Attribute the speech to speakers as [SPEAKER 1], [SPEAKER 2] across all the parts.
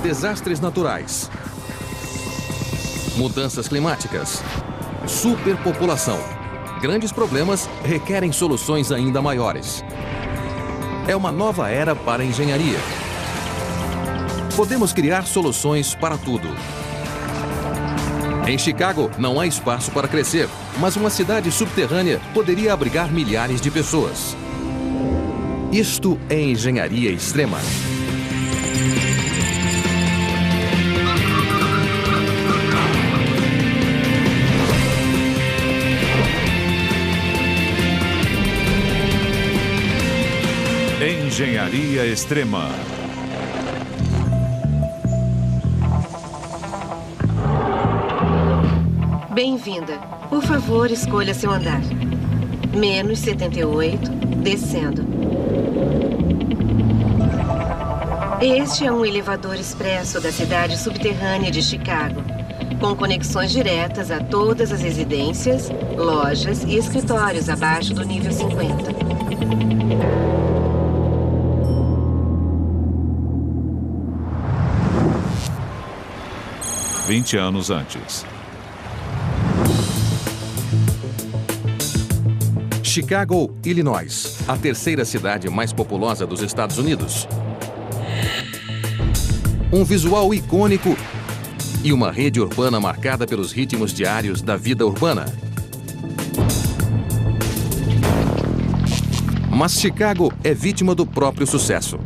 [SPEAKER 1] desastres naturais, mudanças climáticas, superpopulação. Grandes problemas requerem soluções ainda maiores. É uma nova era para a engenharia. Podemos criar soluções para tudo. Em Chicago, não há espaço para crescer, mas uma cidade subterrânea poderia abrigar milhares de pessoas. Isto é engenharia extrema.
[SPEAKER 2] Engenharia extrema.
[SPEAKER 3] Bem-vinda. Por favor, escolha seu andar. Menos 78, descendo. Este é um elevador expresso da cidade subterrânea de Chicago, com conexões diretas a todas as residências, lojas e escritórios abaixo do nível 50.
[SPEAKER 2] 20 anos antes.
[SPEAKER 1] Chicago, Illinois, a terceira cidade mais populosa dos Estados Unidos. Um visual icônico e uma rede urbana marcada pelos ritmos diários da vida urbana. Mas Chicago é vítima do próprio sucesso.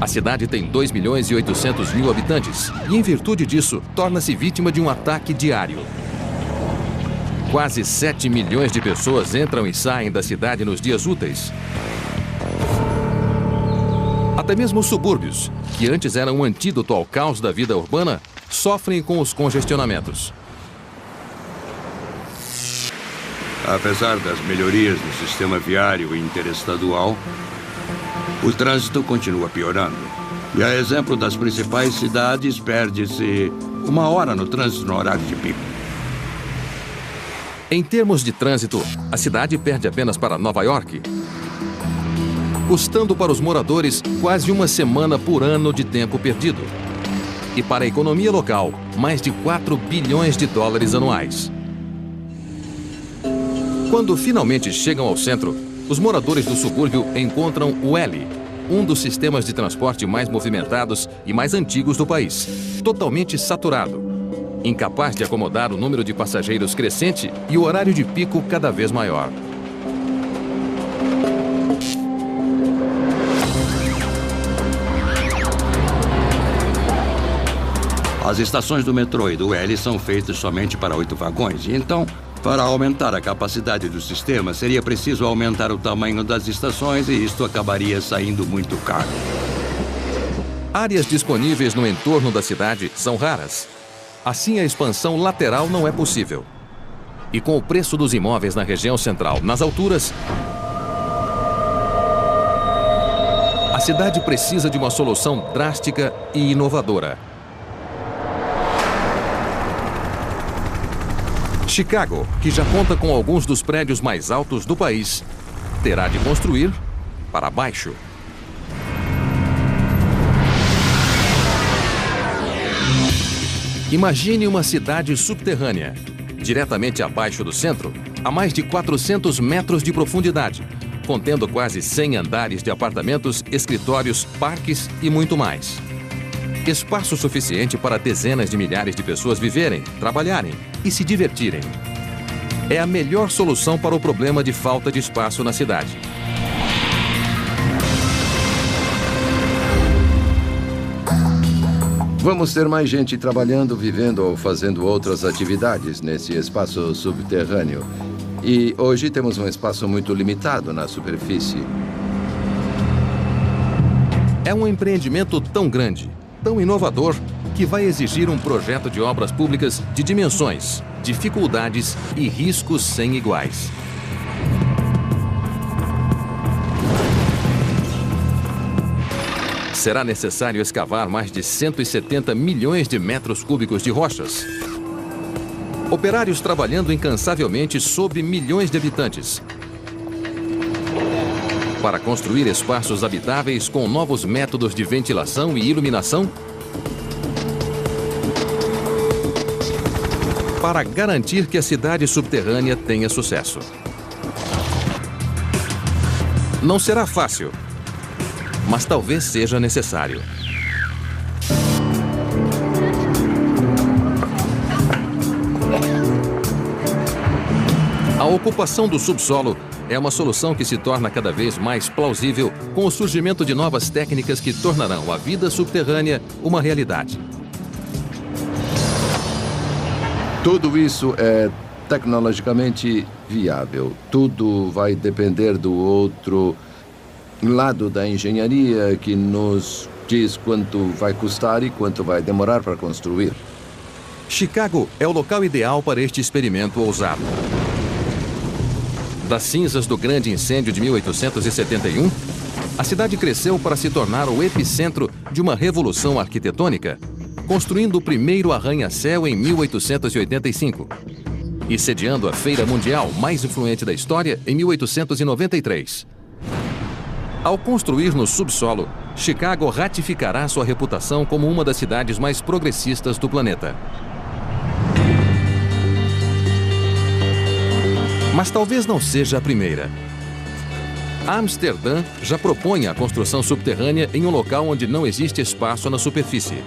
[SPEAKER 1] A cidade tem 2.800.000 habitantes e, em virtude disso, torna-se vítima de um ataque diário. Quase 7 milhões de pessoas entram e saem da cidade nos dias úteis. Até mesmo os subúrbios, que antes eram um antídoto ao caos da vida urbana, sofrem com os congestionamentos.
[SPEAKER 4] Apesar das melhorias no sistema viário interestadual, o trânsito continua piorando. E a exemplo das principais cidades, perde-se 1 hora no trânsito no horário de pico.
[SPEAKER 1] Em termos de trânsito, a cidade perde apenas para Nova York, custando para os moradores quase 1 semana por ano de tempo perdido. E para a economia local, mais de 4 bilhões de dólares anuais. Quando finalmente chegam ao centro, os moradores do subúrbio encontram o L, um dos sistemas de transporte mais movimentados e mais antigos do país, totalmente saturado, incapaz de acomodar o número de passageiros crescente e o horário de pico cada vez maior.
[SPEAKER 4] As estações do metrô e do L são feitas somente para 8 vagões, e então, para aumentar a capacidade do sistema, seria preciso aumentar o tamanho das estações e isto acabaria saindo muito caro.
[SPEAKER 1] Áreas disponíveis no entorno da cidade são raras. Assim, a expansão lateral não é possível. E com o preço dos imóveis na região central nas alturas, a cidade precisa de uma solução drástica e inovadora. Chicago, que já conta com alguns dos prédios mais altos do país, terá de construir para baixo. Imagine uma cidade subterrânea, diretamente abaixo do centro, a mais de 400 metros de profundidade, contendo quase 100 andares de apartamentos, escritórios, parques e muito mais. Espaço suficiente para dezenas de milhares de pessoas viverem, trabalharem e se divertirem. É a melhor solução para o problema de falta de espaço na cidade.
[SPEAKER 5] Vamos ter mais gente trabalhando, vivendo ou fazendo outras atividades nesse espaço subterrâneo. E hoje temos um espaço muito limitado na superfície.
[SPEAKER 1] É um empreendimento tão grande, tão inovador, que vai exigir um projeto de obras públicas de dimensões, dificuldades e riscos sem iguais. Será necessário escavar mais de 170 milhões de metros cúbicos de rochas. Operários trabalhando incansavelmente sob milhões de habitantes. Para construir espaços habitáveis com novos métodos de ventilação e iluminação para garantir que a cidade subterrânea tenha sucesso. Não será fácil, mas talvez seja necessário. A ocupação do subsolo é uma solução que se torna cada vez mais plausível com o surgimento de novas técnicas que tornarão a vida subterrânea uma realidade.
[SPEAKER 5] Tudo isso é tecnologicamente viável. Tudo vai depender do outro lado da engenharia que nos diz quanto vai custar e quanto vai demorar para construir.
[SPEAKER 1] Chicago é o local ideal para este experimento ousado. Das cinzas do grande incêndio de 1871, a cidade cresceu para se tornar o epicentro de uma revolução arquitetônica, construindo o primeiro arranha-céu em 1885 e sediando a feira mundial mais influente da história em 1893. Ao construir no subsolo, Chicago ratificará sua reputação como uma das cidades mais progressistas do planeta. Mas talvez não seja a primeira. Amsterdã já propõe a construção subterrânea em um local onde não existe espaço na superfície.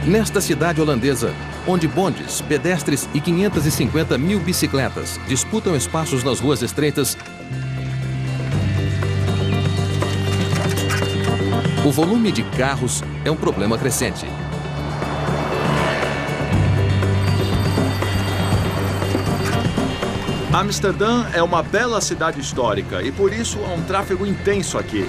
[SPEAKER 1] Nesta cidade holandesa, onde bondes, pedestres e 550 mil bicicletas disputam espaços nas ruas estreitas, o volume de carros é um problema crescente.
[SPEAKER 2] Amsterdã é uma bela cidade histórica e por isso há um tráfego intenso aqui.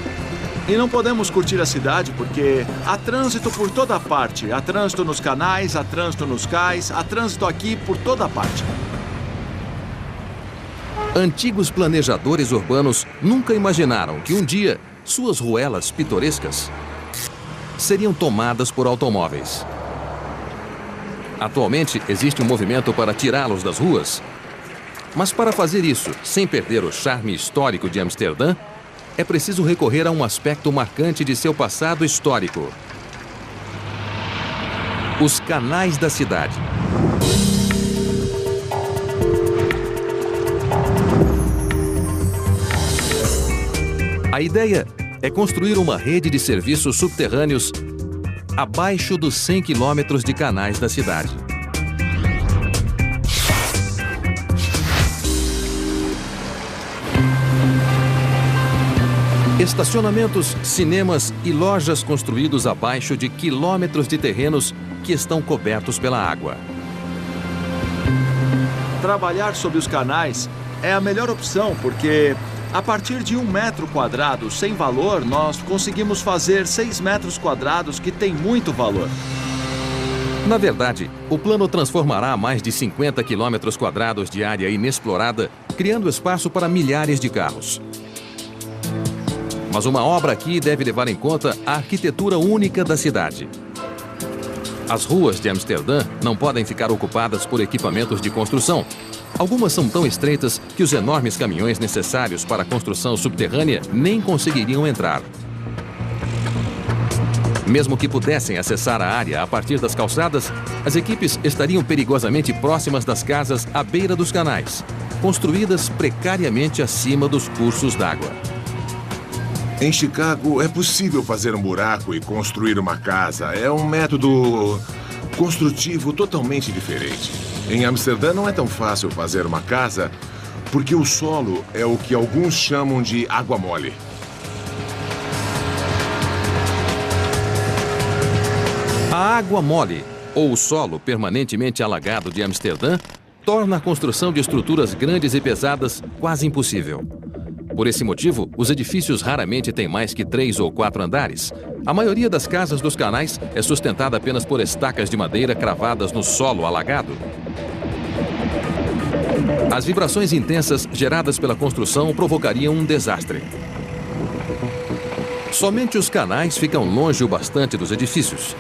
[SPEAKER 2] E não podemos curtir a cidade porque há trânsito por toda parte. Há trânsito nos canais, há trânsito nos cais, há trânsito aqui por toda parte.
[SPEAKER 1] Antigos planejadores urbanos nunca imaginaram que um dia suas ruelas pitorescas seriam tomadas por automóveis. Atualmente existe um movimento para tirá-los das ruas. Mas para fazer isso, sem perder o charme histórico de Amsterdã, é preciso recorrer a um aspecto marcante de seu passado histórico: os canais da cidade. A ideia é construir uma rede de serviços subterrâneos abaixo dos 100 quilômetros de canais da cidade. Estacionamentos, cinemas e lojas construídos abaixo de quilômetros de terrenos que estão cobertos pela água.
[SPEAKER 2] Trabalhar sob os canais é a melhor opção porque, a partir de 1 metro quadrado sem valor, nós conseguimos fazer 6 metros quadrados que têm muito valor.
[SPEAKER 1] Na verdade, o plano transformará mais de 50 quilômetros quadrados de área inexplorada, criando espaço para milhares de carros. Mas uma obra aqui deve levar em conta a arquitetura única da cidade. As ruas de Amsterdã não podem ficar ocupadas por equipamentos de construção. Algumas são tão estreitas que os enormes caminhões necessários para a construção subterrânea nem conseguiriam entrar. Mesmo que pudessem acessar a área a partir das calçadas, as equipes estariam perigosamente próximas das casas à beira dos canais, construídas precariamente acima dos cursos d'água.
[SPEAKER 6] Em Chicago, é possível fazer um buraco e construir uma casa. É um método construtivo totalmente diferente. Em Amsterdã não é tão fácil fazer uma casa porque o solo é o que alguns chamam de água mole.
[SPEAKER 1] A água mole, ou o solo permanentemente alagado de Amsterdã, torna a construção de estruturas grandes e pesadas quase impossível. Por esse motivo, os edifícios raramente têm mais que 3 ou 4 andares. A maioria das casas dos canais é sustentada apenas por estacas de madeira cravadas no solo alagado. As vibrações intensas geradas pela construção provocariam um desastre. Somente os canais ficam longe o bastante dos edifícios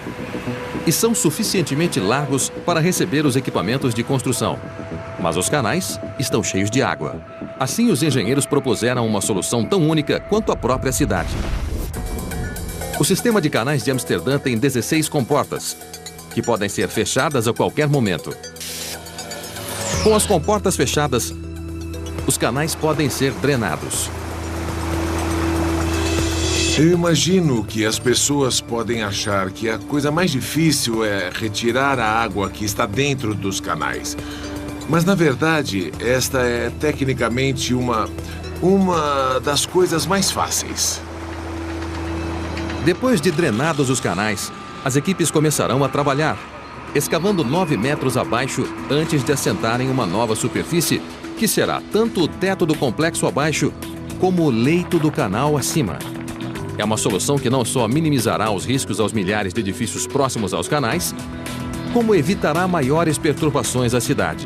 [SPEAKER 1] e são suficientemente largos para receber os equipamentos de construção. Mas os canais estão cheios de água. Assim, os engenheiros propuseram uma solução tão única quanto a própria cidade. O sistema de canais de Amsterdã tem 16 comportas, que podem ser fechadas a qualquer momento. Com as comportas fechadas, os canais podem ser drenados.
[SPEAKER 6] Eu imagino que as pessoas podem achar que a coisa mais difícil é retirar a água que está dentro dos canais. Mas, na verdade, esta é tecnicamente uma das coisas mais fáceis.
[SPEAKER 1] Depois de drenados os canais, as equipes começarão a trabalhar, escavando 9 metros abaixo antes de assentarem uma nova superfície, que será tanto o teto do complexo abaixo como o leito do canal acima. É uma solução que não só minimizará os riscos aos milhares de edifícios próximos aos canais, como evitará maiores perturbações à cidade.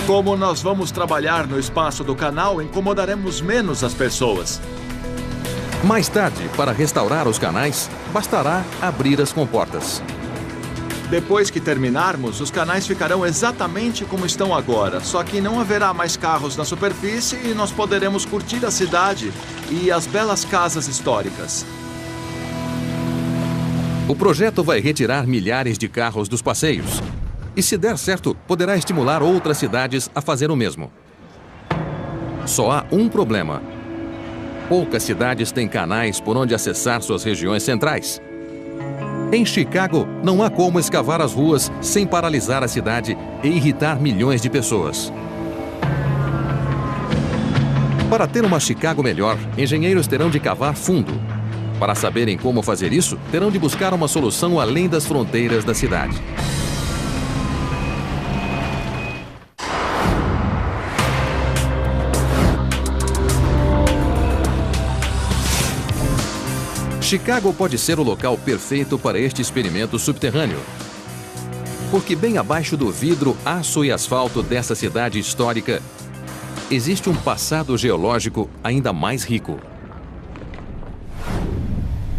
[SPEAKER 2] Como nós vamos trabalhar no espaço do canal, incomodaremos menos as pessoas.
[SPEAKER 1] Mais tarde, para restaurar os canais, bastará abrir as comportas.
[SPEAKER 2] Depois que terminarmos, os canais ficarão exatamente como estão agora, só que não haverá mais carros na superfície e nós poderemos curtir a cidade e as belas casas históricas.
[SPEAKER 1] O projeto vai retirar milhares de carros dos passeios. E se der certo, poderá estimular outras cidades a fazer o mesmo. Só há um problema. Poucas cidades têm canais por onde acessar suas regiões centrais. Em Chicago, não há como escavar as ruas sem paralisar a cidade e irritar milhões de pessoas. Para ter uma Chicago melhor, engenheiros terão de cavar fundo. Para saberem como fazer isso, terão de buscar uma solução além das fronteiras da cidade. Chicago pode ser o local perfeito para este experimento subterrâneo. Porque bem abaixo do vidro, aço e asfalto dessa cidade histórica, existe um passado geológico ainda mais rico.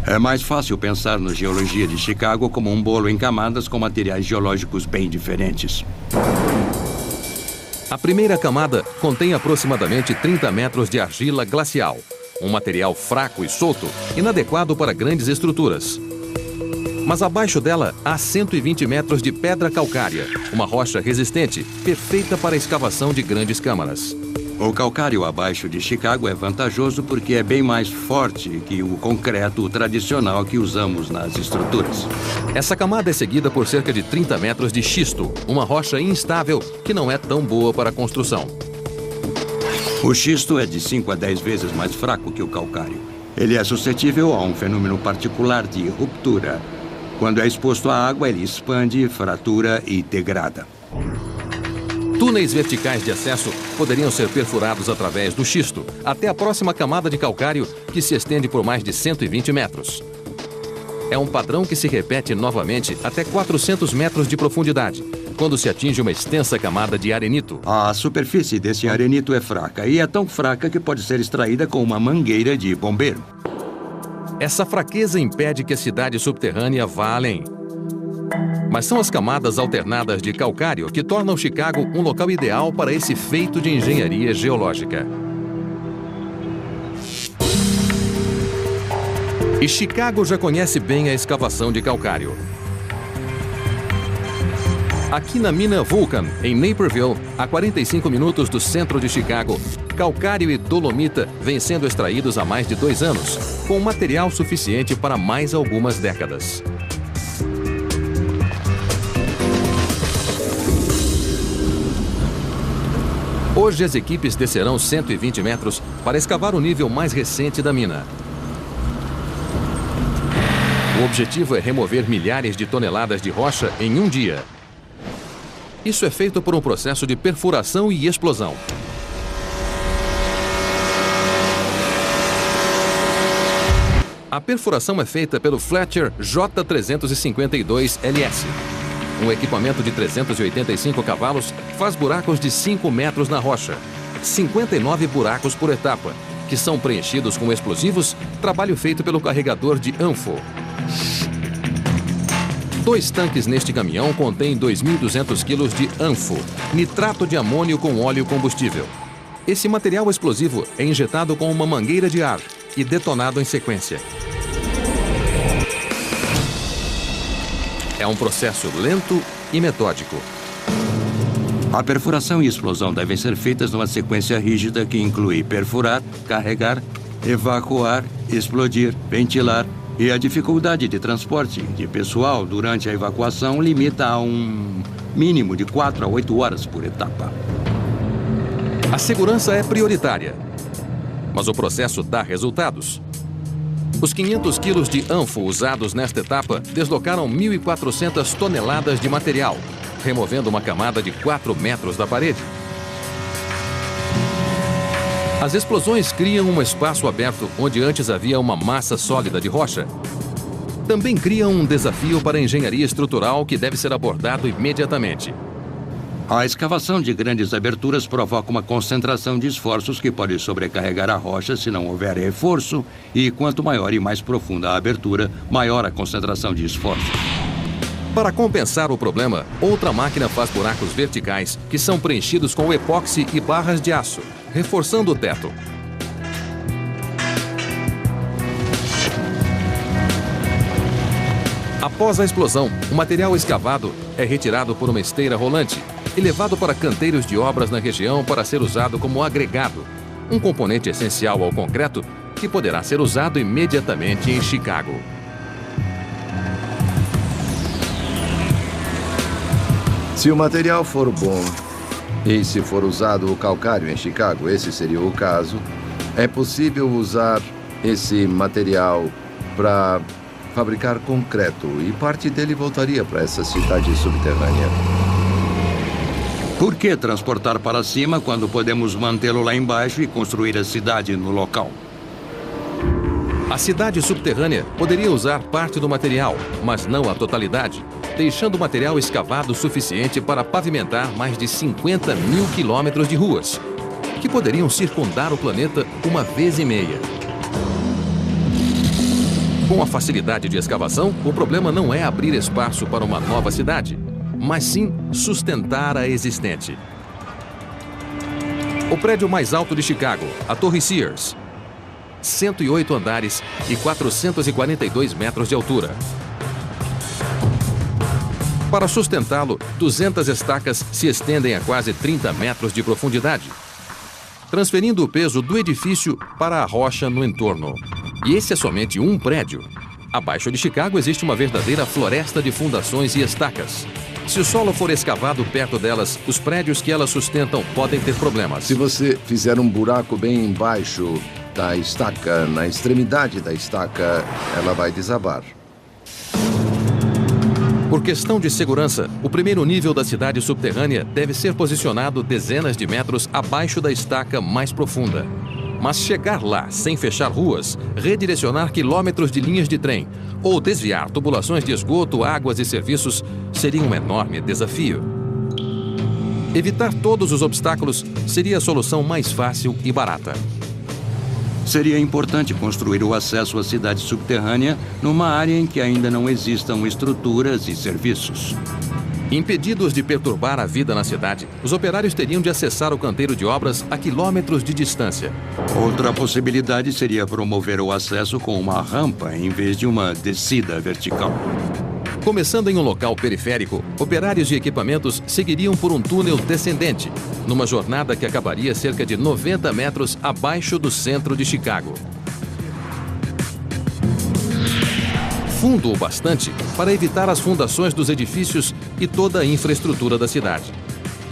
[SPEAKER 4] É mais fácil pensar na geologia de Chicago como um bolo em camadas com materiais geológicos bem diferentes.
[SPEAKER 1] A primeira camada contém aproximadamente 30 metros de argila glacial. Um material fraco e solto, inadequado para grandes estruturas. Mas abaixo dela há 120 metros de pedra calcária, uma rocha resistente, perfeita para a escavação de grandes câmaras.
[SPEAKER 4] O calcário abaixo de Chicago é vantajoso porque é bem mais forte que o concreto tradicional que usamos nas estruturas.
[SPEAKER 1] Essa camada é seguida por cerca de 30 metros de xisto, uma rocha instável que não é tão boa para a construção.
[SPEAKER 4] O xisto é de 5 a 10 vezes mais fraco que o calcário. Ele é suscetível a um fenômeno particular de ruptura. Quando é exposto à água, ele expande, fratura e degrada.
[SPEAKER 1] Túneis verticais de acesso poderiam ser perfurados através do xisto até a próxima camada de calcário, que se estende por mais de 120 metros. É um padrão que se repete novamente até 400 metros de profundidade, quando se atinge uma extensa camada de arenito.
[SPEAKER 4] A superfície desse arenito é fraca e é tão fraca que pode ser extraída com uma mangueira de bombeiro.
[SPEAKER 1] Essa fraqueza impede que a cidade subterrânea vá além. Mas são as camadas alternadas de calcário que tornam Chicago um local ideal para esse feito de engenharia geológica. E Chicago já conhece bem a escavação de calcário. Aqui na mina Vulcan, em Naperville, a 45 minutos do centro de Chicago, calcário e dolomita vêm sendo extraídos há mais de 2 anos, com material suficiente para mais algumas décadas. Hoje as equipes descerão 120 metros para escavar o nível mais recente da mina. O objetivo é remover milhares de toneladas de rocha em um dia. Isso é feito por um processo de perfuração e explosão. A perfuração é feita pelo Fletcher J352LS. Um equipamento de 385 cavalos faz buracos de 5 metros na rocha. 59 buracos por etapa, que são preenchidos com explosivos, trabalho feito pelo carregador de ANFO. 2 tanques neste caminhão contêm 2.200 quilos de ANFO, nitrato de amônio com óleo combustível. Esse material explosivo é injetado com uma mangueira de ar e detonado em sequência. É um processo lento e metódico.
[SPEAKER 4] A perfuração e explosão devem ser feitas numa sequência rígida que inclui perfurar, carregar, evacuar, explodir, ventilar, e a dificuldade de transporte de pessoal durante a evacuação limita a um mínimo de 4 a 8 horas por etapa.
[SPEAKER 1] A segurança é prioritária, mas o processo dá resultados. Os 500 quilos de anfo usados nesta etapa deslocaram 1.400 toneladas de material, removendo uma camada de 4 metros da parede. As explosões criam um espaço aberto onde antes havia uma massa sólida de rocha. Também criam um desafio para a engenharia estrutural que deve ser abordado imediatamente.
[SPEAKER 4] A escavação de grandes aberturas provoca uma concentração de esforços que pode sobrecarregar a rocha se não houver reforço, e quanto maior e mais profunda a abertura, maior a concentração de esforço.
[SPEAKER 1] Para compensar o problema, outra máquina faz buracos verticais que são preenchidos com epóxi e barras de aço, reforçando o teto. Após a explosão, o material escavado é retirado por uma esteira rolante e levado para canteiros de obras na região para ser usado como agregado, um componente essencial ao concreto que poderá ser usado imediatamente em Chicago.
[SPEAKER 5] Se o material for bom e se for usado o calcário em Chicago, esse seria o caso, é possível usar esse material para fabricar concreto e parte dele voltaria para essa cidade subterrânea.
[SPEAKER 4] Por que transportar para cima quando podemos mantê-lo lá embaixo e construir a cidade no local?
[SPEAKER 1] A cidade subterrânea poderia usar parte do material, mas não a totalidade, deixando o material escavado suficiente para pavimentar mais de 50 mil quilômetros de ruas, que poderiam circundar o planeta uma vez e meia. Com a facilidade de escavação, o problema não é abrir espaço para uma nova cidade, mas sim sustentar a existente. O prédio mais alto de Chicago, a Torre Sears, 108 andares e 442 metros de altura. Para sustentá-lo, 200 estacas se estendem a quase 30 metros de profundidade, transferindo o peso do edifício para a rocha no entorno. E esse é somente um prédio. Abaixo de Chicago existe uma verdadeira floresta de fundações e estacas. Se o solo for escavado perto delas, os prédios que elas sustentam podem ter problemas.
[SPEAKER 5] Se você fizer um buraco bem embaixo da estaca, na extremidade da estaca, ela vai desabar.
[SPEAKER 1] Por questão de segurança, o primeiro nível da cidade subterrânea deve ser posicionado dezenas de metros abaixo da estaca mais profunda. Mas chegar lá sem fechar ruas, redirecionar quilômetros de linhas de trem ou desviar tubulações de esgoto, águas e serviços seria um enorme desafio. Evitar todos os obstáculos seria a solução mais fácil e barata.
[SPEAKER 4] Seria importante construir o acesso à cidade subterrânea numa área em que ainda não existam estruturas e serviços.
[SPEAKER 1] Impedidos de perturbar a vida na cidade, os operários teriam de acessar o canteiro de obras a quilômetros de distância.
[SPEAKER 4] Outra possibilidade seria promover o acesso com uma rampa em vez de uma descida vertical.
[SPEAKER 1] Começando em um local periférico, operários e equipamentos seguiriam por um túnel descendente, numa jornada que acabaria cerca de 90 metros abaixo do centro de Chicago. Fundo o bastante para evitar as fundações dos edifícios e toda a infraestrutura da cidade.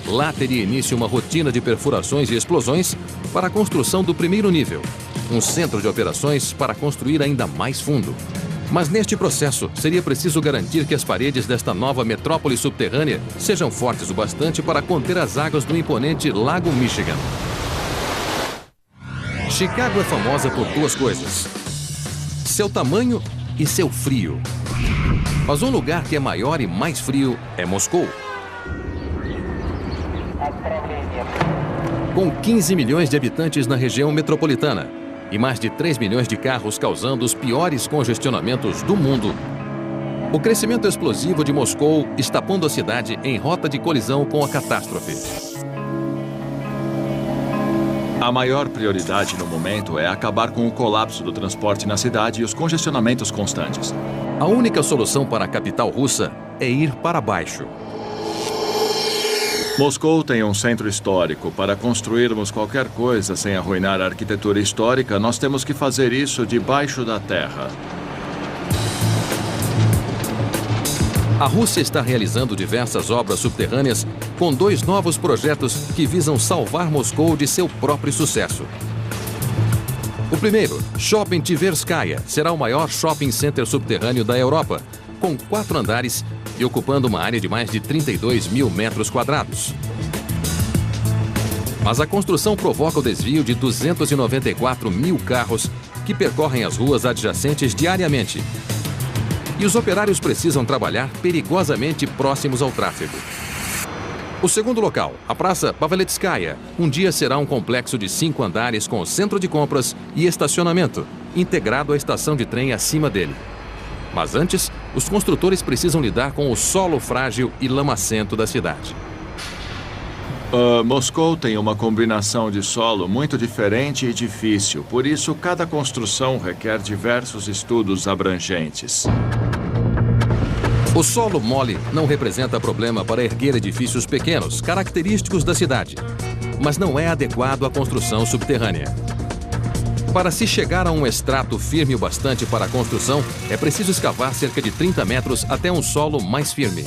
[SPEAKER 1] Lá teria início uma rotina de perfurações e explosões para a construção do primeiro nível, um centro de operações para construir ainda mais fundo. Mas neste processo, seria preciso garantir que as paredes desta nova metrópole subterrânea sejam fortes o bastante para conter as águas do imponente Lago Michigan. Chicago é famosa por duas coisas: seu tamanho e seu frio. Mas um lugar que é maior e mais frio é Moscou. Com 15 milhões de habitantes na região metropolitana e mais de 3 milhões de carros causando os piores congestionamentos do mundo, o crescimento explosivo de Moscou está pondo a cidade em rota de colisão com a catástrofe.
[SPEAKER 2] A maior prioridade no momento é acabar com o colapso do transporte na cidade e os congestionamentos constantes.
[SPEAKER 1] A única solução para a capital russa é ir para baixo.
[SPEAKER 2] Moscou tem um centro histórico. Para construirmos qualquer coisa sem arruinar a arquitetura histórica, nós temos que fazer isso debaixo da terra.
[SPEAKER 1] A Rússia está realizando diversas obras subterrâneas com 2 novos projetos que visam salvar Moscou de seu próprio sucesso. O primeiro, Shopping Tverskaya, será o maior shopping center subterrâneo da Europa, com 4 andares e ocupando uma área de mais de 32 mil metros quadrados. Mas a construção provoca o desvio de 294 mil carros que percorrem as ruas adjacentes diariamente. E os operários precisam trabalhar perigosamente próximos ao tráfego. O segundo local, a Praça Paveletskaya, um dia será um complexo de 5 andares com centro de compras e estacionamento, integrado à estação de trem acima dele. Mas antes, os construtores precisam lidar com o solo frágil e lamacento da cidade.
[SPEAKER 2] Moscou tem uma combinação de solo muito diferente e difícil. Por isso, cada construção requer diversos estudos abrangentes.
[SPEAKER 1] O solo mole não representa problema para erguer edifícios pequenos, característicos da cidade, mas não é adequado à construção subterrânea. Para se chegar a um estrato firme o bastante para a construção, é preciso escavar cerca de 30 metros até um solo mais firme.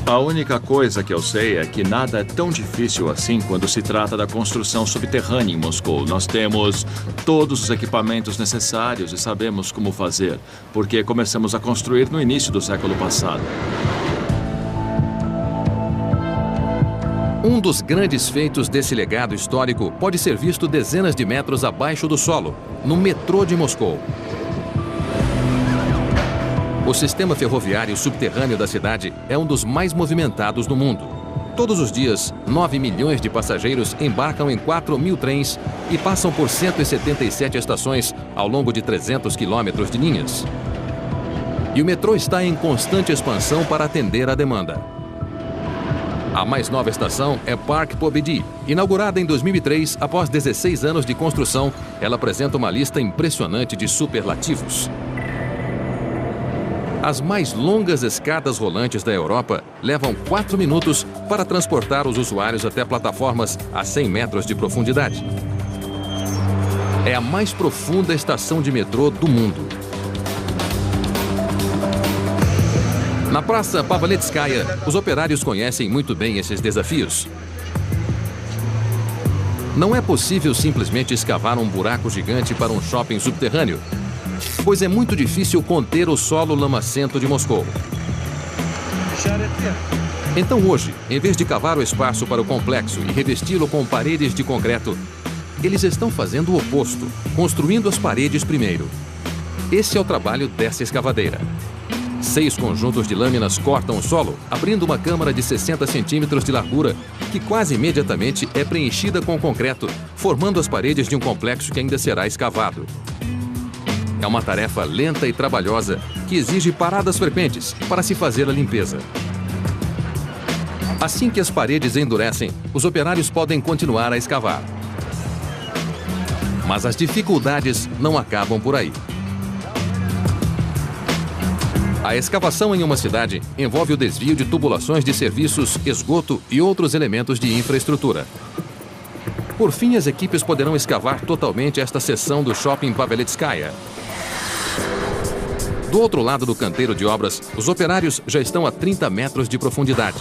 [SPEAKER 2] A única coisa que eu sei é que nada é tão difícil assim quando se trata da construção subterrânea em Moscou. Nós temos todos os equipamentos necessários e sabemos como fazer, porque começamos a construir no início do século passado.
[SPEAKER 1] Um dos grandes feitos desse legado histórico pode ser visto dezenas de metros abaixo do solo, no metrô de Moscou. O sistema ferroviário subterrâneo da cidade é um dos mais movimentados do mundo. Todos os dias, 9 milhões de passageiros embarcam em 4 mil trens e passam por 177 estações ao longo de 300 quilômetros de linhas. E o metrô está em constante expansão para atender à demanda. A mais nova estação é Park Pobedi. Inaugurada em 2003, após 16 anos de construção, ela apresenta uma lista impressionante de superlativos. As mais longas escadas rolantes da Europa levam 4 minutos para transportar os usuários até plataformas a 100 metros de profundidade. É a mais profunda estação de metrô do mundo. Na Praça Paveletskaya, os operários conhecem muito bem esses desafios. Não é possível simplesmente escavar um buraco gigante para um shopping subterrâneo, pois é muito difícil conter o solo lamacento de Moscou. Então hoje, em vez de cavar o espaço para o complexo e revesti-lo com paredes de concreto, eles estão fazendo o oposto, construindo as paredes primeiro. Esse é o trabalho dessa escavadeira. 6 conjuntos de lâminas cortam o solo, abrindo uma câmara de 60 centímetros de largura, que quase imediatamente é preenchida com concreto, formando as paredes de um complexo que ainda será escavado. É uma tarefa lenta e trabalhosa que exige paradas frequentes para se fazer a limpeza. Assim que as paredes endurecem, os operários podem continuar a escavar. Mas as dificuldades não acabam por aí. A escavação em uma cidade envolve o desvio de tubulações de serviços, esgoto e outros elementos de infraestrutura. Por fim, as equipes poderão escavar totalmente esta seção do Shopping Paveletskaya. Do outro lado do canteiro de obras, os operários já estão a 30 metros de profundidade,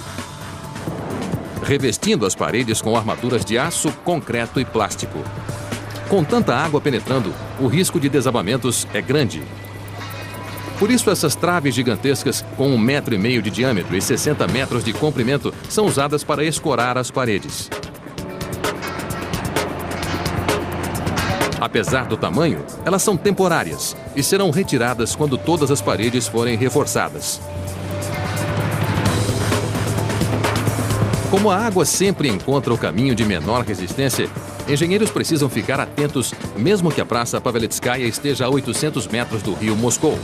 [SPEAKER 1] revestindo as paredes com armaduras de aço, concreto e plástico. Com tanta água penetrando, o risco de desabamentos é grande. Por isso, essas traves gigantescas, com 1,5 metro de diâmetro e 60 metros de comprimento, são usadas para escorar as paredes. Apesar do tamanho, elas são temporárias e serão retiradas quando todas as paredes forem reforçadas. Como a água sempre encontra o caminho de menor resistência, engenheiros precisam ficar atentos, mesmo que a Praça Paveletskaya esteja a 800 metros do rio Moscou.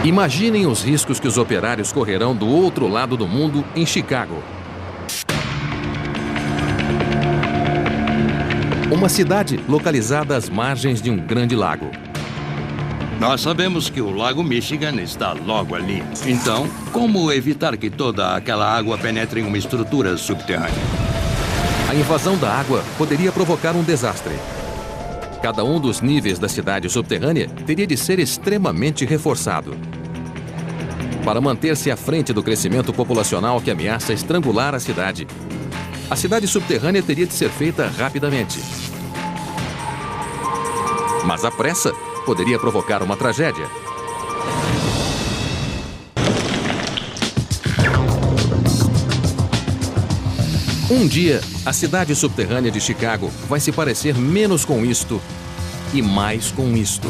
[SPEAKER 1] Imaginem os riscos que os operários correrão do outro lado do mundo, em Chicago. Uma cidade localizada às margens de um grande lago.
[SPEAKER 4] Nós sabemos que o Lago Michigan está logo ali. Então, como evitar que toda aquela água penetre em uma estrutura subterrânea?
[SPEAKER 1] A invasão da água poderia provocar um desastre. Cada um dos níveis da cidade subterrânea teria de ser extremamente reforçado. Para manter-se à frente do crescimento populacional que ameaça estrangular a cidade subterrânea teria de ser feita rapidamente. Mas a pressa poderia provocar uma tragédia. Um dia, a cidade subterrânea de Chicago vai se parecer menos com isto e mais com isto.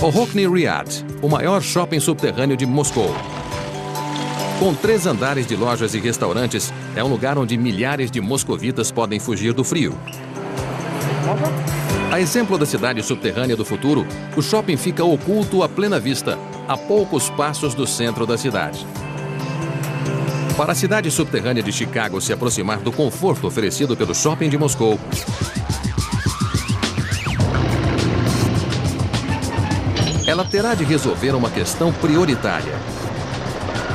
[SPEAKER 1] O Rockne Riad, o maior shopping subterrâneo de Moscou. Com 3 andares de lojas e restaurantes, é um lugar onde milhares de moscovitas podem fugir do frio. A exemplo da cidade subterrânea do futuro, o shopping fica oculto à plena vista, a poucos passos do centro da cidade. Para a cidade subterrânea de Chicago se aproximar do conforto oferecido pelo shopping de Moscou, ela terá de resolver uma questão prioritária.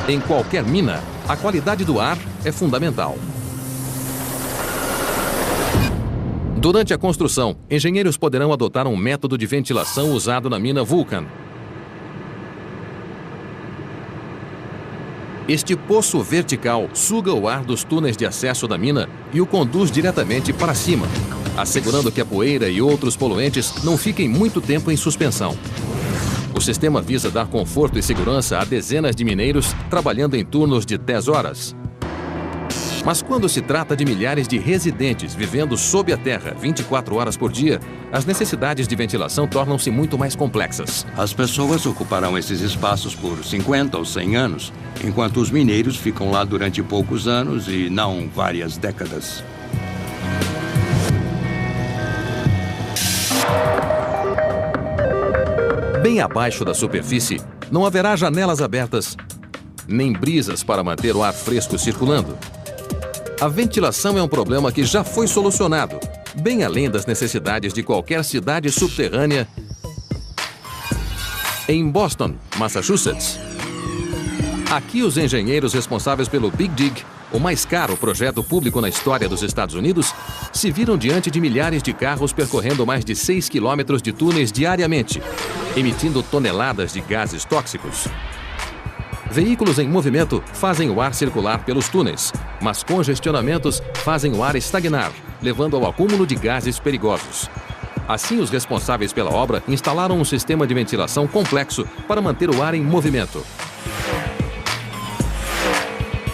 [SPEAKER 1] Em qualquer mina, a qualidade do ar é fundamental. Durante a construção, engenheiros poderão adotar um método de ventilação usado na mina Vulcan. Este poço vertical suga o ar dos túneis de acesso da mina e o conduz diretamente para cima, assegurando que a poeira e outros poluentes não fiquem muito tempo em suspensão. O sistema visa dar conforto e segurança a dezenas de mineiros trabalhando em turnos de 10 horas. Mas quando se trata de milhares de residentes vivendo sob a terra 24 horas por dia, as necessidades de ventilação tornam-se muito mais complexas.
[SPEAKER 4] As pessoas ocuparão esses espaços por 50 ou 100 anos, enquanto os mineiros ficam lá durante poucos anos e não várias décadas.
[SPEAKER 1] Bem abaixo da superfície, não haverá janelas abertas, nem brisas para manter o ar fresco circulando. A ventilação é um problema que já foi solucionado, bem além das necessidades de qualquer cidade subterrânea em Boston, Massachusetts. Aqui, os engenheiros responsáveis pelo Big Dig, o mais caro projeto público na história dos Estados Unidos, se viram diante de milhares de carros percorrendo mais de 6 quilômetros de túneis diariamente, emitindo toneladas de gases tóxicos. Veículos em movimento fazem o ar circular pelos túneis, mas congestionamentos fazem o ar estagnar, levando ao acúmulo de gases perigosos. Assim, os responsáveis pela obra instalaram um sistema de ventilação complexo para manter o ar em movimento.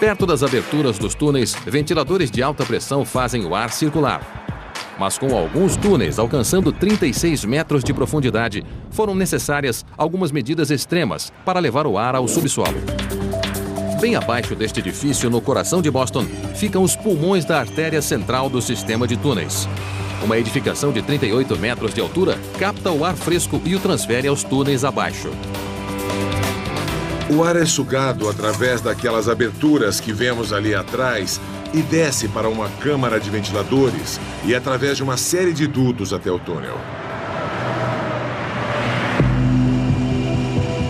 [SPEAKER 1] Perto das aberturas dos túneis, ventiladores de alta pressão fazem o ar circular. Mas com alguns túneis alcançando 36 metros de profundidade, foram necessárias algumas medidas extremas para levar o ar ao subsolo. Bem abaixo deste edifício, no coração de Boston, ficam os pulmões da artéria central do sistema de túneis. Uma edificação de 38 metros de altura capta o ar fresco e o transfere aos túneis abaixo.
[SPEAKER 6] O ar é sugado através daquelas aberturas que vemos ali atrás e desce para uma câmara de ventiladores e através de uma série de dutos até o túnel.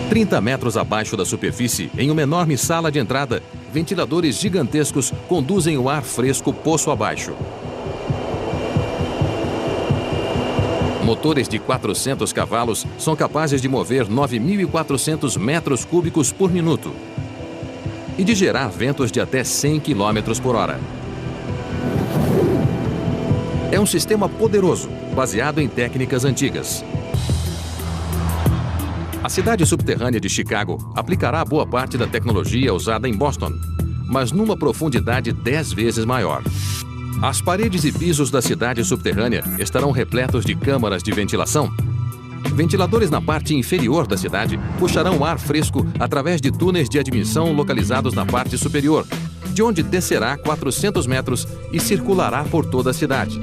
[SPEAKER 1] 30 metros abaixo da superfície, em uma enorme sala de entrada, ventiladores gigantescos conduzem o ar fresco poço abaixo. Motores de 400 cavalos são capazes de mover 9.400 metros cúbicos por minuto e de gerar ventos de até 100 km por hora. É um sistema poderoso, baseado em técnicas antigas. A cidade subterrânea de Chicago aplicará boa parte da tecnologia usada em Boston, mas numa profundidade 10 vezes maior. As paredes e pisos da cidade subterrânea estarão repletos de câmaras de ventilação. Ventiladores na parte inferior da cidade puxarão ar fresco através de túneis de admissão localizados na parte superior, de onde descerá 400 metros e circulará por toda a cidade,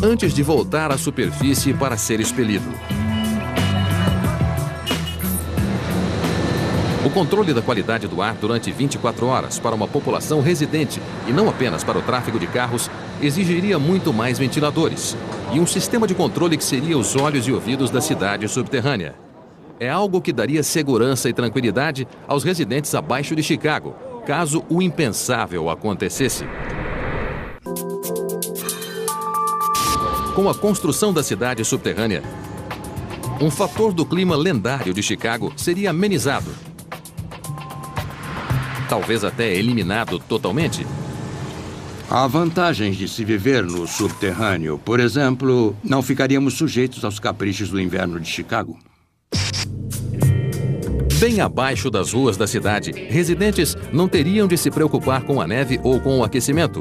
[SPEAKER 1] antes de voltar à superfície para ser expelido. O controle da qualidade do ar durante 24 horas para uma população residente e não apenas para o tráfego de carros exigiria muito mais ventiladores e um sistema de controle que seria os olhos e ouvidos da cidade subterrânea. É algo que daria segurança e tranquilidade aos residentes abaixo de Chicago, caso o impensável acontecesse. Com a construção da cidade subterrânea, um fator do clima lendário de Chicago seria amenizado. Talvez até eliminado totalmente.
[SPEAKER 4] Há vantagens de se viver no subterrâneo. Por exemplo, não ficaríamos sujeitos aos caprichos do inverno de Chicago.
[SPEAKER 1] Bem abaixo das ruas da cidade, residentes não teriam de se preocupar com a neve ou com o aquecimento.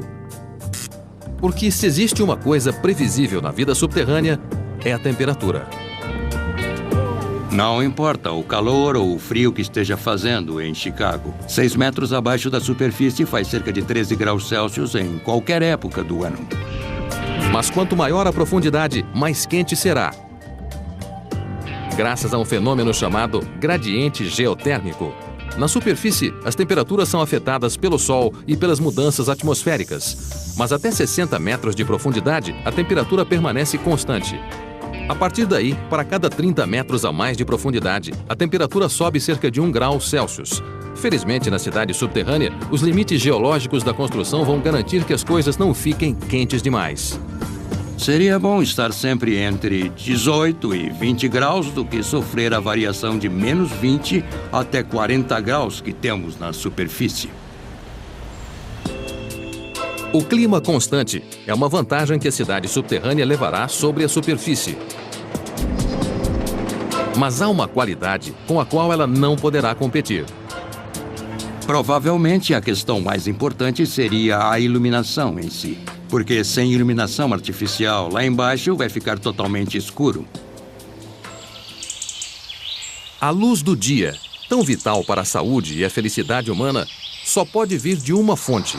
[SPEAKER 1] Porque se existe uma coisa previsível na vida subterrânea, é a temperatura.
[SPEAKER 4] Não importa o calor ou o frio que esteja fazendo em Chicago. 6 metros abaixo da superfície faz cerca de 13 graus Celsius em qualquer época do ano.
[SPEAKER 1] Mas quanto maior a profundidade, mais quente será. Graças a um fenômeno chamado gradiente geotérmico. Na superfície, as temperaturas são afetadas pelo Sol e pelas mudanças atmosféricas. Mas até 60 metros de profundidade, a temperatura permanece constante. A partir daí, para cada 30 metros a mais de profundidade, a temperatura sobe cerca de 1 grau Celsius. Felizmente, na cidade subterrânea, os limites geológicos da construção vão garantir que as coisas não fiquem quentes demais.
[SPEAKER 4] Seria bom estar sempre entre 18 e 20 graus do que sofrer a variação de menos 20 até 40 graus que temos na superfície.
[SPEAKER 1] O clima constante é uma vantagem que a cidade subterrânea levará sobre a superfície. Mas há uma qualidade com a qual ela não poderá competir.
[SPEAKER 4] Provavelmente a questão mais importante seria a iluminação em si. Porque sem iluminação artificial, lá embaixo vai ficar totalmente escuro.
[SPEAKER 1] A luz do dia, tão vital para a saúde e a felicidade humana, só pode vir de uma fonte.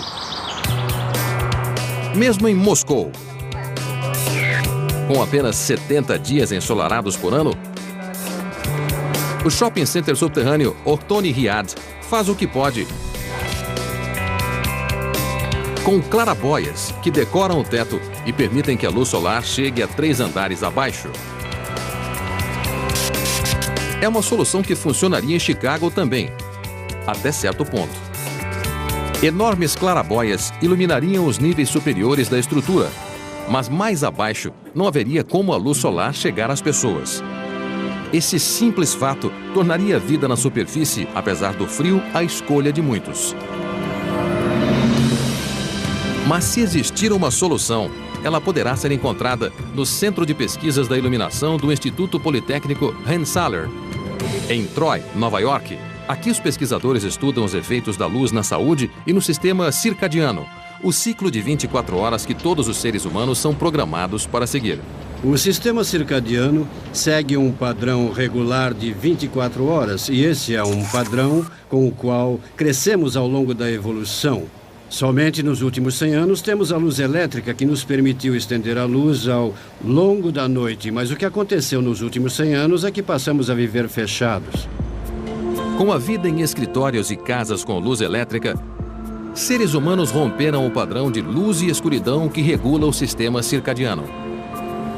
[SPEAKER 1] Mesmo em Moscou, com apenas 70 dias ensolarados por ano, o shopping center subterrâneo Ortony Riad faz o que pode com claraboias que decoram o teto e permitem que a luz solar chegue a 3 andares abaixo. É uma solução que funcionaria em Chicago também, até certo ponto. Enormes claraboias iluminariam os níveis superiores da estrutura, mas mais abaixo não haveria como a luz solar chegar às pessoas. Esse simples fato tornaria a vida na superfície, apesar do frio, a escolha de muitos. Mas se existir uma solução, ela poderá ser encontrada no Centro de Pesquisas da Iluminação do Instituto Politécnico Rensselaer, em Troy, Nova York. Aqui os pesquisadores estudam os efeitos da luz na saúde e no sistema circadiano, o ciclo de 24 horas que todos os seres humanos são programados para seguir.
[SPEAKER 7] O sistema circadiano segue um padrão regular de 24 horas e esse é um padrão com o qual crescemos ao longo da evolução. Somente nos últimos 100 anos temos a luz elétrica que nos permitiu estender a luz ao longo da noite, mas o que aconteceu nos últimos 100 anos é que passamos a viver fechados.
[SPEAKER 1] Com a vida em escritórios e casas com luz elétrica, seres humanos romperam o padrão de luz e escuridão que regula o sistema circadiano.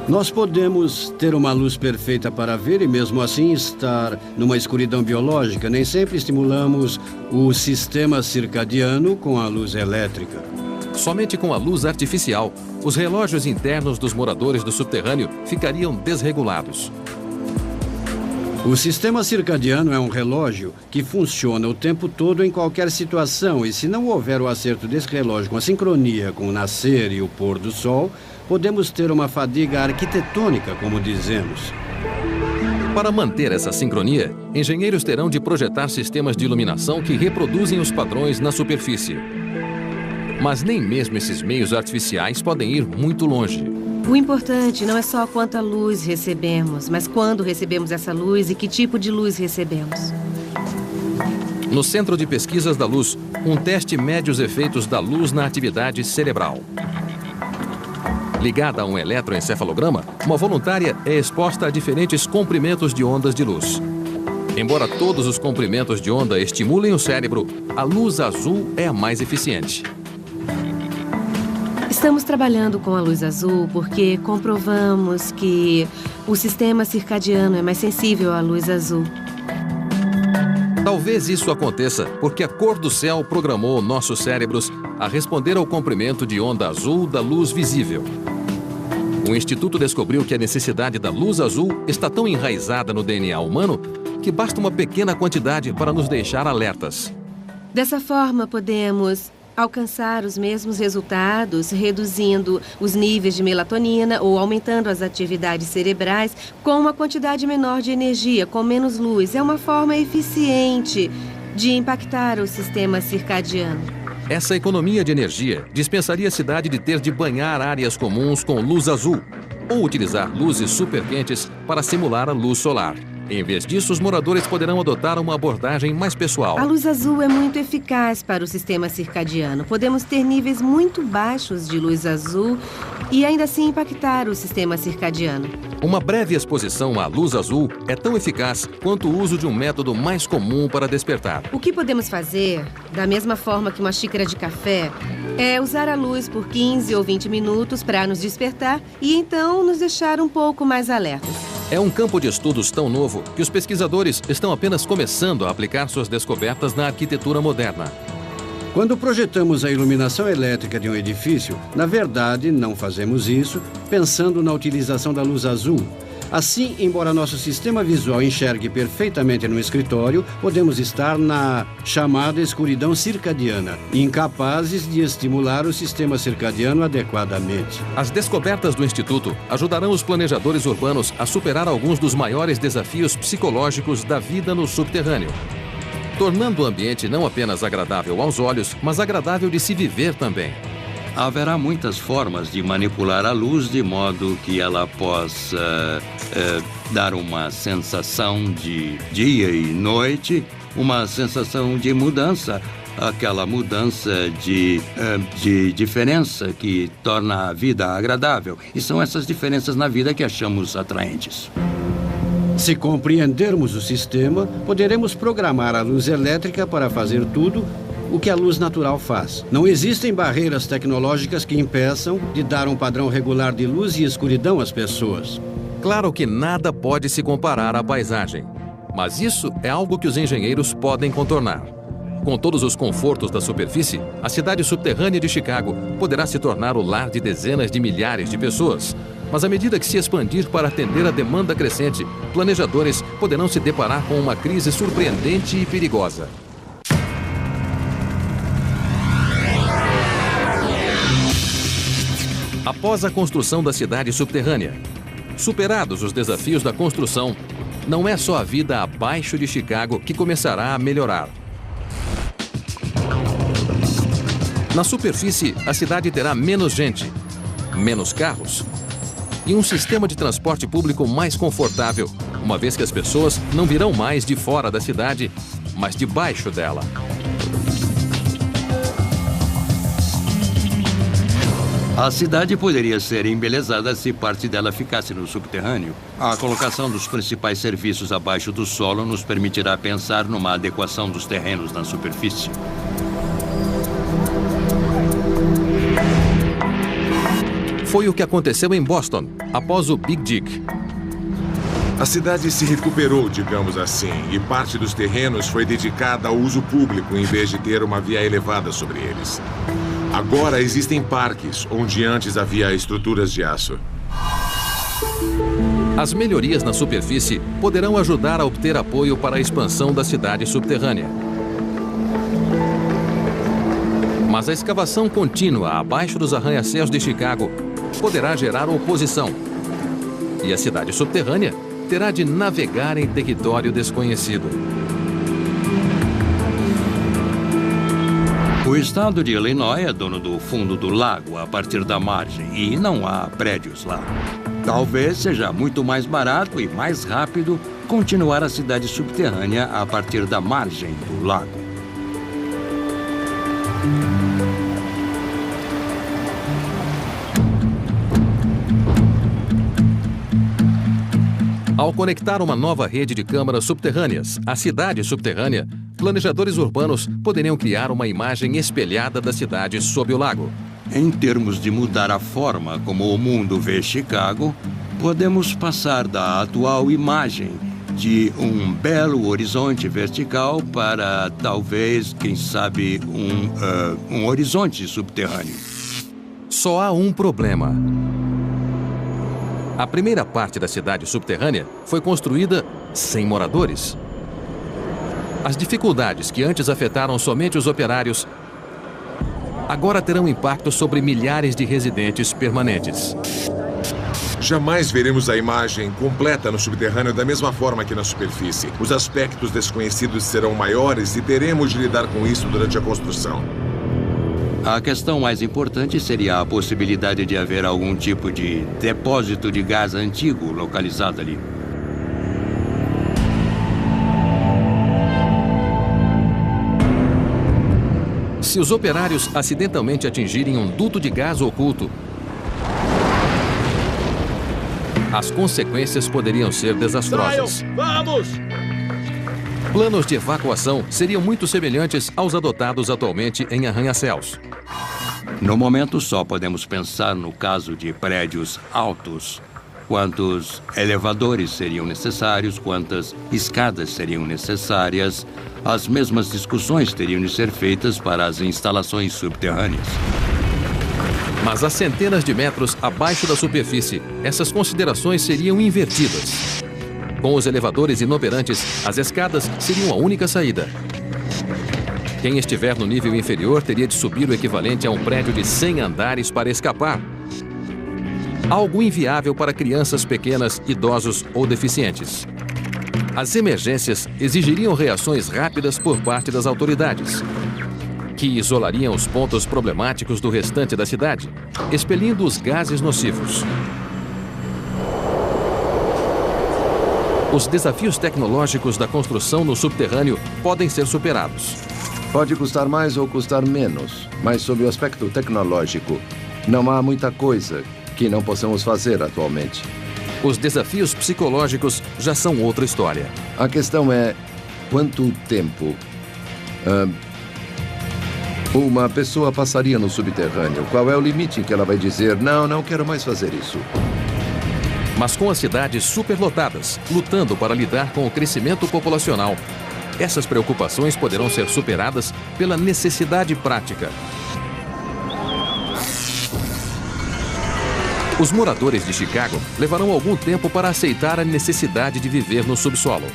[SPEAKER 7] Nós podemos ter uma luz perfeita para ver e mesmo assim estar numa escuridão biológica. Nem sempre estimulamos o sistema circadiano com a luz elétrica.
[SPEAKER 1] Somente com a luz artificial, os relógios internos dos moradores do subterrâneo ficariam desregulados.
[SPEAKER 7] O sistema circadiano é um relógio que funciona o tempo todo em qualquer situação e se não houver o acerto desse relógio com a sincronia com o nascer e o pôr do sol, podemos ter uma fadiga arquitetônica, como dizemos.
[SPEAKER 1] Para manter essa sincronia, engenheiros terão de projetar sistemas de iluminação que reproduzem os padrões na superfície. Mas nem mesmo esses meios artificiais podem ir muito longe.
[SPEAKER 3] O importante não é só quanta luz recebemos, mas quando recebemos essa luz e que tipo de luz recebemos.
[SPEAKER 1] No Centro de Pesquisas da Luz, um teste mede os efeitos da luz na atividade cerebral. Ligada a um eletroencefalograma, uma voluntária é exposta a diferentes comprimentos de ondas de luz. Embora todos os comprimentos de onda estimulem o cérebro, a luz azul é a mais eficiente.
[SPEAKER 3] Estamos trabalhando com a luz azul porque comprovamos que o sistema circadiano é mais sensível à luz azul.
[SPEAKER 1] Talvez isso aconteça porque a cor do céu programou nossos cérebros a responder ao comprimento de onda azul da luz visível. O Instituto descobriu que a necessidade da luz azul está tão enraizada no DNA humano que basta uma pequena quantidade para nos deixar alertas.
[SPEAKER 3] Dessa forma, podemos alcançar os mesmos resultados reduzindo os níveis de melatonina ou aumentando as atividades cerebrais com uma quantidade menor de energia, com menos luz. É uma forma eficiente de impactar o sistema circadiano.
[SPEAKER 1] Essa economia de energia dispensaria a cidade de ter de banhar áreas comuns com luz azul ou utilizar luzes superquentes para simular a luz solar. Em vez disso, os moradores poderão adotar uma abordagem mais pessoal.
[SPEAKER 3] A luz azul é muito eficaz para o sistema circadiano. Podemos ter níveis muito baixos de luz azul e ainda assim impactar o sistema circadiano.
[SPEAKER 1] Uma breve exposição à luz azul é tão eficaz quanto o uso de um método mais comum para despertar.
[SPEAKER 3] O que podemos fazer, da mesma forma que uma xícara de café, é usar a luz por 15 ou 20 minutos para nos despertar e então nos deixar um pouco mais alertas.
[SPEAKER 1] É um campo de estudos tão novo que os pesquisadores estão apenas começando a aplicar suas descobertas na arquitetura moderna.
[SPEAKER 7] Quando projetamos a iluminação elétrica de um edifício, na verdade, não fazemos isso pensando na utilização da luz azul. Assim, embora nosso sistema visual enxergue perfeitamente no escritório, podemos estar na chamada escuridão circadiana, incapazes de estimular o sistema circadiano adequadamente.
[SPEAKER 1] As descobertas do Instituto ajudarão os planejadores urbanos a superar alguns dos maiores desafios psicológicos da vida no subterrâneo, tornando o ambiente não apenas agradável aos olhos, mas agradável de se viver também.
[SPEAKER 4] Haverá muitas formas de manipular a luz de modo que ela possa dar uma sensação de dia e noite, uma sensação de mudança, aquela mudança de diferença que torna a vida agradável. E são essas diferenças na vida que achamos atraentes.
[SPEAKER 7] Se compreendermos o sistema, poderemos programar a luz elétrica para fazer tudo o que a luz natural faz. Não existem barreiras tecnológicas que impeçam de dar um padrão regular de luz e escuridão às pessoas.
[SPEAKER 1] Claro que nada pode se comparar à paisagem, mas isso é algo que os engenheiros podem contornar. Com todos os confortos da superfície, a cidade subterrânea de Chicago poderá se tornar o lar de dezenas de milhares de pessoas. Mas à medida que se expandir para atender a demanda crescente, planejadores poderão se deparar com uma crise surpreendente e perigosa. Após a construção da cidade subterrânea, superados os desafios da construção, não é só a vida abaixo de Chicago que começará a melhorar. Na superfície, a cidade terá menos gente, menos carros e um sistema de transporte público mais confortável, uma vez que as pessoas não virão mais de fora da cidade, mas debaixo dela.
[SPEAKER 4] A cidade poderia ser embelezada se parte dela ficasse no subterrâneo. A colocação dos principais serviços abaixo do solo nos permitirá pensar numa adequação dos terrenos na superfície.
[SPEAKER 1] Foi o que aconteceu em Boston, após o Big Dig.
[SPEAKER 6] A cidade se recuperou, digamos assim, e parte dos terrenos foi dedicada ao uso público em vez de ter uma via elevada sobre eles. Agora existem parques, onde antes havia estruturas de aço.
[SPEAKER 1] As melhorias na superfície poderão ajudar a obter apoio para a expansão da cidade subterrânea. Mas a escavação contínua abaixo dos arranha-céus de Chicago poderá gerar oposição. E a cidade subterrânea terá de navegar em território desconhecido.
[SPEAKER 4] O estado de Illinois é dono do fundo do lago a partir da margem e não há prédios lá. Talvez seja muito mais barato e mais rápido continuar a cidade subterrânea a partir da margem do lago.
[SPEAKER 1] Ao conectar uma nova rede de câmaras subterrâneas à cidade subterrânea, planejadores urbanos poderiam criar uma imagem espelhada da cidade sob o lago.
[SPEAKER 4] Em termos de mudar a forma como o mundo vê Chicago, podemos passar da atual imagem de um belo horizonte vertical para, talvez, quem sabe, um horizonte subterrâneo.
[SPEAKER 1] Só há um problema. A primeira parte da cidade subterrânea foi construída sem moradores. As dificuldades que antes afetaram somente os operários agora terão impacto sobre milhares de residentes permanentes.
[SPEAKER 6] Jamais veremos a imagem completa no subterrâneo da mesma forma que na superfície. Os aspectos desconhecidos serão maiores e teremos de lidar com isso durante a construção.
[SPEAKER 4] A questão mais importante seria a possibilidade de haver algum tipo de depósito de gás antigo localizado ali.
[SPEAKER 1] Se os operários acidentalmente atingirem um duto de gás oculto, as consequências poderiam ser desastrosas.
[SPEAKER 2] Vamos!
[SPEAKER 1] Planos de evacuação seriam muito semelhantes aos adotados atualmente em arranha-céus.
[SPEAKER 4] No momento, só podemos pensar no caso de prédios altos. Quantos elevadores seriam necessários, quantas escadas seriam necessárias. As mesmas discussões teriam de ser feitas para as instalações subterrâneas.
[SPEAKER 1] Mas a centenas de metros abaixo da superfície, essas considerações seriam invertidas. Com os elevadores inoperantes, as escadas seriam a única saída. Quem estiver no nível inferior teria de subir o equivalente a um prédio de 100 andares para escapar. Algo inviável para crianças pequenas, idosos ou deficientes. As emergências exigiriam reações rápidas por parte das autoridades, que isolariam os pontos problemáticos do restante da cidade, expelindo os gases nocivos. Os desafios tecnológicos da construção no subterrâneo podem ser superados.
[SPEAKER 5] Pode custar mais ou custar menos, mas sob o aspecto tecnológico, não há muita coisa que não possamos fazer atualmente.
[SPEAKER 1] Os desafios psicológicos já são outra história.
[SPEAKER 5] A questão é quanto tempo uma pessoa passaria no subterrâneo. Qual é o limite em que ela vai dizer, não quero mais fazer isso?
[SPEAKER 1] Mas com as cidades superlotadas, lutando para lidar com o crescimento populacional, essas preocupações poderão ser superadas pela necessidade prática. Os moradores de Chicago levarão algum tempo para aceitar a necessidade de viver no subsolo.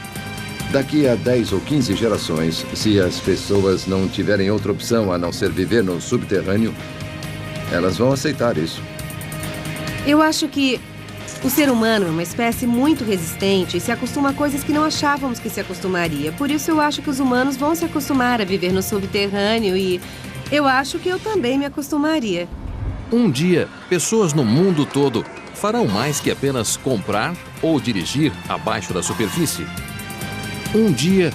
[SPEAKER 5] Daqui a 10 ou 15 gerações, se as pessoas não tiverem outra opção a não ser viver no subterrâneo, elas vão aceitar isso.
[SPEAKER 3] Eu acho que o ser humano é uma espécie muito resistente e se acostuma a coisas que não achávamos que se acostumaria. Por isso eu acho que os humanos vão se acostumar a viver no subterrâneo e eu acho que eu também me acostumaria.
[SPEAKER 1] Um dia, pessoas no mundo todo farão mais que apenas comprar ou dirigir abaixo da superfície. Um dia,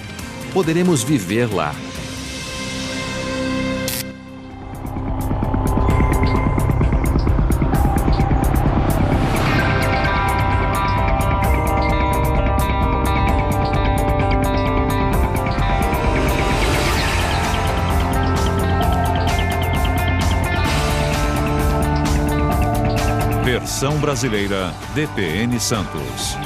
[SPEAKER 1] poderemos viver lá.
[SPEAKER 8] Versão brasileira DPN Santos.